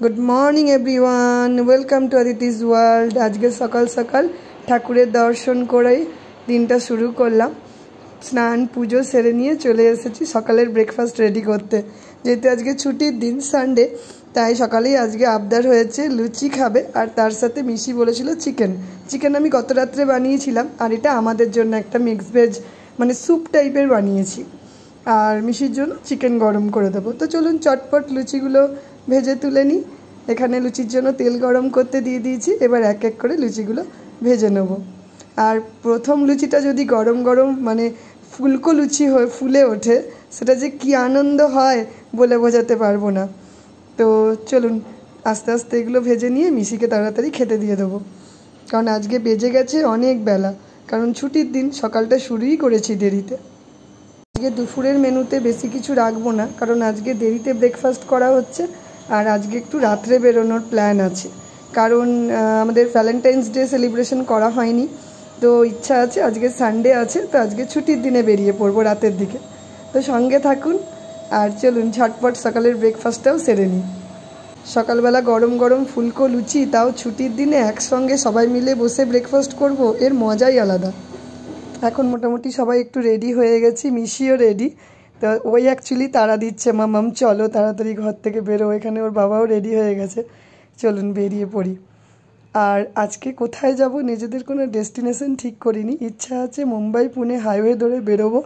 Good morning everyone welcome to Aditi's world. आज के सकाल सकाल ठाकुरेर दर्शन करे दिनटा शुरू करलाम। स्नान पुजो सेरे निये चले एसेछि सकालेर ब्रेकफास्ट रेडी करते। जेहेतु आज के छुटिर दिन सानडे ताई सकालेई आज के आबदार हयेछे लुचि खाबे और तार साथे मिशी बोलेछिलो चिकेन आमी गत रात्रे बानिয়েছিলাম और এটা আমাদের জন্য একটা मिक्स वेज মানে सूप टाइपेर बानिয়েছি और मिशिर জন্য चिकेन गरम करे देबो। तो चलुन चटपट लुचिगुलो भेजे तुले नी। एखाने लुचिर जন্য तेल गरम करते दिए दिएछि। एबार एक एक करे लुचिगुलो भेजे नेब। और प्रथम लुचिटा यदि गरम गरम माने फुलको लुचि हय फुले ओठे सेटा जे कि आनंद हय बोले बोझाते पारबो ना। तो चलुन आस्ते आस्ते एगुलो भेजे निये मिशिके ताड़ाताड़ी खेते दिए देबो, कारण आजके बेजे गेछे अनेक बेला, कारण छुटिर दिन सकालटा शुरूई करेछि देरीते। आजके दुपुरेर मेनुते बेशी किछु राखबो ना, कारण आजके देरीते ब्रेकफास्ट करा होच्छे और आजके एकटु रात्रे बेरोनोर प्लान आछे, कारण आमादेर भ্যালেন্টাইন্স डे सेलिब्रेशन करा हयनि। तो इच्छा आछे आजके सानडे आछे, तो आजके छुटिर दिने बेरिये पड़बो रातेर दिके। तो संगे थाकुन और चलुन झटपट सकालेर ब्रेकफास्टटाओ सेरे निই। सकालबेला गरम गरम फुलको लुचि ताओ छुटिर दिने एकसंगे सबाई मिले बसे ब्रेकफास्ट करब, एर मजाई आलादा। এখন মোটামুটি সবাই একটু রেডি হয়ে গেছি, মিশিও রেডি। তো ওই অ্যাকচুয়ালি তাড়া দিচ্ছে, মামাম চলো তাড়াতাড়ি ঘর থেকে বেরো। এখানে ওর বাবাও রেডি হয়ে গেছে, চলুন বেরিয়ে পড়ি। আর আজকে কোথায় যাব নিজেদের কোনো ডেস্টিনেশন ঠিক করিনি। ইচ্ছা আছে মুম্বাই পুনে হাইওয়ে ধরে বেরোবো,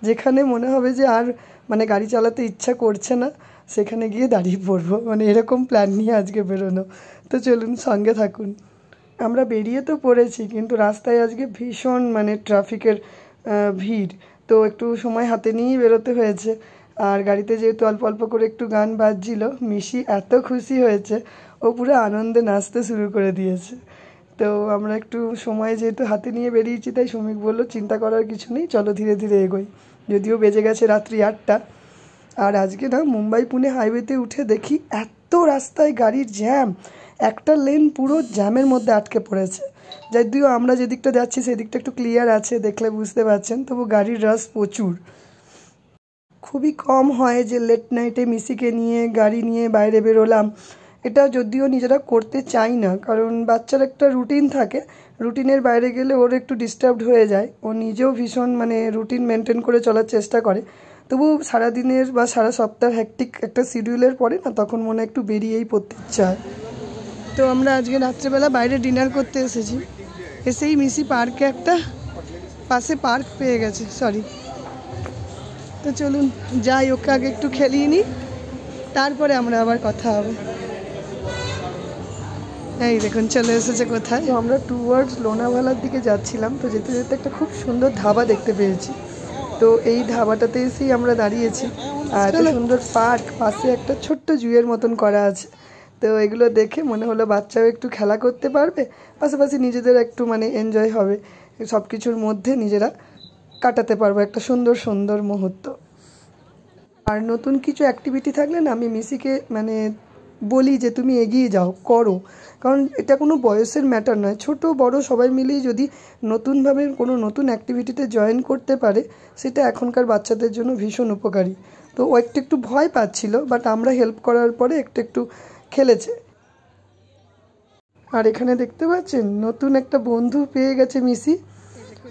যেখানে মনে হবে যে আর মানে গাড়ি চালাতে ইচ্ছা করছে না সেখানে গিয়ে দাঁড়িয়ে পড়বো, মানে এরকম প্ল্যান নিয়ে আজকে বেরোনো। তো চলুন সঙ্গে থাকুন। আমরা বেরিয়ে তো পড়েছি, কিন্তু রাস্তায় আজকে ভীষণ মানে ট্রাফিকের ভিড়, তো একটু সময় হাতে নিয়েই বেরোতে হয়েছে। আর গাড়িতে যেহেতু অল্প অল্প করে একটু গান বাজছিল, মিশি এত খুশি হয়েছে ও পুরো আনন্দে নাচতে শুরু করে দিয়েছে। তো আমরা একটু সময় যেহেতু হাতে নিয়ে বেরিয়েছি, তাই শ্রমিক বললো চিন্তা করার কিছু নেই, চলো ধীরে ধীরে এগোই। যদিও বেজে গেছে রাত্রি 8টা। আর আজকে না মুম্বাই পুনে হাইওয়েতে উঠে দেখি এত রাস্তায় গাড়ির জ্যাম, একটা লেন পুরো জ্যামের মধ্যে আটকে পড়েছে। যদিও আমরা যেদিকটা যাচ্ছি সেদিকটা একটু ক্লিয়ার আছে, দেখলে বুঝতে পারছেন, তবু গাড়ির রাশ প্রচুর। খুবই কম হয় যে লেট নাইটে মিশিকে নিয়ে গাড়ি নিয়ে বাইরে বেরোলাম। এটা যদিও নিজেরা করতে চাই না, কারণ বাচ্চার একটা রুটিন থাকে, রুটিনের বাইরে গেলে ওর একটু ডিস্টার্বড হয়ে যায়। ও নিজেও ভীষণ মানে রুটিন মেনটেন করে চলার চেষ্টা করে, তবু সারাদিনের বা সারা সপ্তাহ হ্যাকটিক একটা শিডিউলের পরে না তখন মনে একটু বেরিয়েই পড়তে ইচ্ছা হয়। তো আমরা আজকে রাত্রেবেলা বাইরে ডিনার করতে এসেছি। এসেই মিশি পার্কে একটা পাশে পার্ক পেয়ে গেছে, সরি। তো চলুন যাই, ওকে আগে একটু খেলিয়ে নিই, তারপরে আমরা আবার কথা হবে। এই দেখুন চলে এসেছে কোথায়। তো আমরা টুয়ার্ডস লোনাভালার দিকে যাচ্ছিলাম। তো যেতে যেতে একটা খুব সুন্দর ধাবা দেখতে পেয়েছি। তো এই ধাবাটাতে এসেই আমরা দাঁড়িয়েছি। আর একটা সুন্দর পার্ক, পাশে একটা ছোট্ট জুয়ের মতন করা আছে। তো এগুলো দেখে মনে হলো বাচ্চাও একটু খেলা করতে পারবে, পাশাপাশি নিজেদের একটু মানে এনজয় হবে, সব কিছুর মধ্যে নিজেরা কাটাতে পারবো একটা সুন্দর সুন্দর মুহূর্ত। আর নতুন কিছু অ্যাক্টিভিটি থাকলে না আমি মিশিকে মানে বলি যে তুমি এগিয়ে যাও, করো, কারণ এটা কোনো বয়সের ম্যাটার নয়। ছোট বড় সবাই মিলেই যদি নতুনভাবে কোনো নতুন অ্যাক্টিভিটিতে জয়েন করতে পারে, সেটা এখনকার বাচ্চাদের জন্য ভীষণ উপকারী। তো ও একটু ভয় পাচ্ছিল, বাট আমরা হেল্প করার পরে একটু খেলেছে। আর এখানে দেখতে পাচ্ছেন নতুন একটা বন্ধু পেয়ে গেছে মিশি।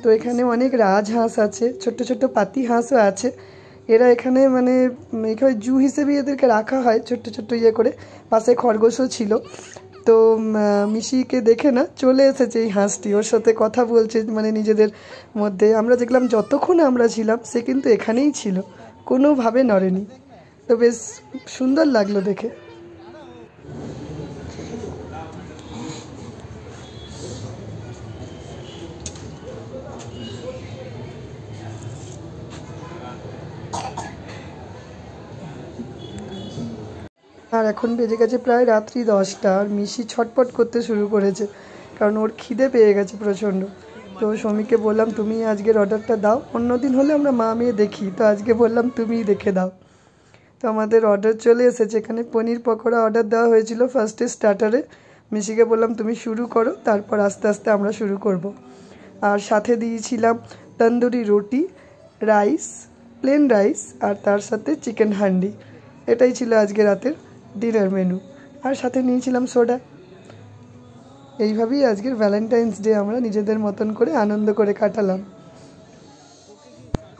তো এখানে অনেক রাজহাঁস আছে, ছোট্ট ছোট্ট পাতি হাঁসও আছে। এরা এখানে মানে এখানে জু হিসেবে এদেরকে রাখা হয়, ছোট্ট ছোট্ট ইয়ে করে। পাশে খরগোশও ছিল। তো মিশিকে দেখে না চলে এসেছে এই হাঁসটি, ওর সাথে কথা বলছে মানে নিজেদের মধ্যে। আমরা দেখলাম যতক্ষণ আমরা ছিলাম সে কিন্তু এখানেই ছিল, কোনোভাবে নড়েনি। তো বেশ সুন্দর লাগলো দেখে। আর এখন বেজে গেছে প্রায় রাত্রি 10টা। আর মিশি ছটপট করতে শুরু করেছে, কারণ ওর খিদে পেয়ে গেছে প্রচণ্ড। তো শ্রমিককে বললাম তুমি আজকের অর্ডারটা দাও, অন্যদিন হলে আমরা মা মেয়ে দেখি, তো আজকে বললাম তুমিই দেখে দাও। তো আমাদের অর্ডার চলে এসেছে। এখানে পনির পকোড়া অর্ডার দেওয়া হয়েছিল ফার্স্টে স্টার্টারে। মিশিকে বললাম তুমি শুরু করো, তারপর আস্তে আস্তে আমরা শুরু করব। আর সাথে দিয়েছিলাম তন্দুরি রুটি, রাইস, প্লেন রাইস, আর তার সাথে চিকেন হান্ডি। এটাই ছিল আজকে রাতের ডিনার মেনু। আর সাথে নিয়েছিলাম সোডা। এইভাবেই আজকের ভ্যালেন্টাইন্স ডে আমরা নিজেদের মতন করে আনন্দ করে কাটালাম।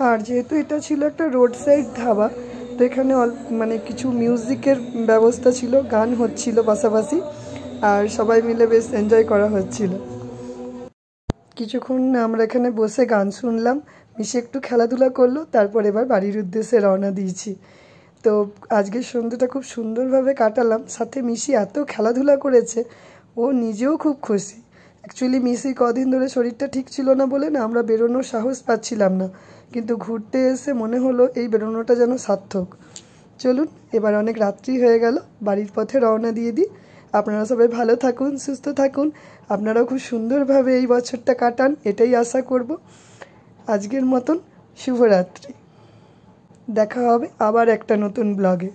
আর যেহেতু এটা ছিল একটা রোড সাইড ধাবা, তো এখানে মানে কিছু মিউজিকের ব্যবস্থা ছিল, গান হচ্ছিল পাশাপাশি, আর সবাই মিলে বেশ এনজয় করা হচ্ছিল। কিছুক্ষণ আমরা এখানে বসে গান শুনলাম, মিশে একটু খেলাধুলা করলো, তারপর এবার বাড়ির উদ্দেশ্যে রওনা দিয়েছি। তো আজকের সন্ধ্যেটা খুব সুন্দরভাবে কাটালাম। সাথে মিশি এত খেলাধুলা করেছে, ও নিজেও খুব খুশি। অ্যাকচুয়ালি মিশি কদিন ধরে শরীরটা ঠিক ছিল না বলে না আমরা বেরোনোর সাহস পাচ্ছিলাম না, কিন্তু ঘুরতে এসে মনে হলো এই বেরোনোটা যেন সার্থক। চলুন, এবার অনেক রাত্রি হয়ে গেল, বাড়ির পথে রওনা দিয়ে দিই। আপনারা সবাই ভালো থাকুন, সুস্থ থাকুন, আপনারাও খুব সুন্দরভাবে এই বছরটা কাটান, এটাই আশা করব। আজকের মতন শুভরাত্রি। দেখা হবে আবার একটা নতুন ব্লগে।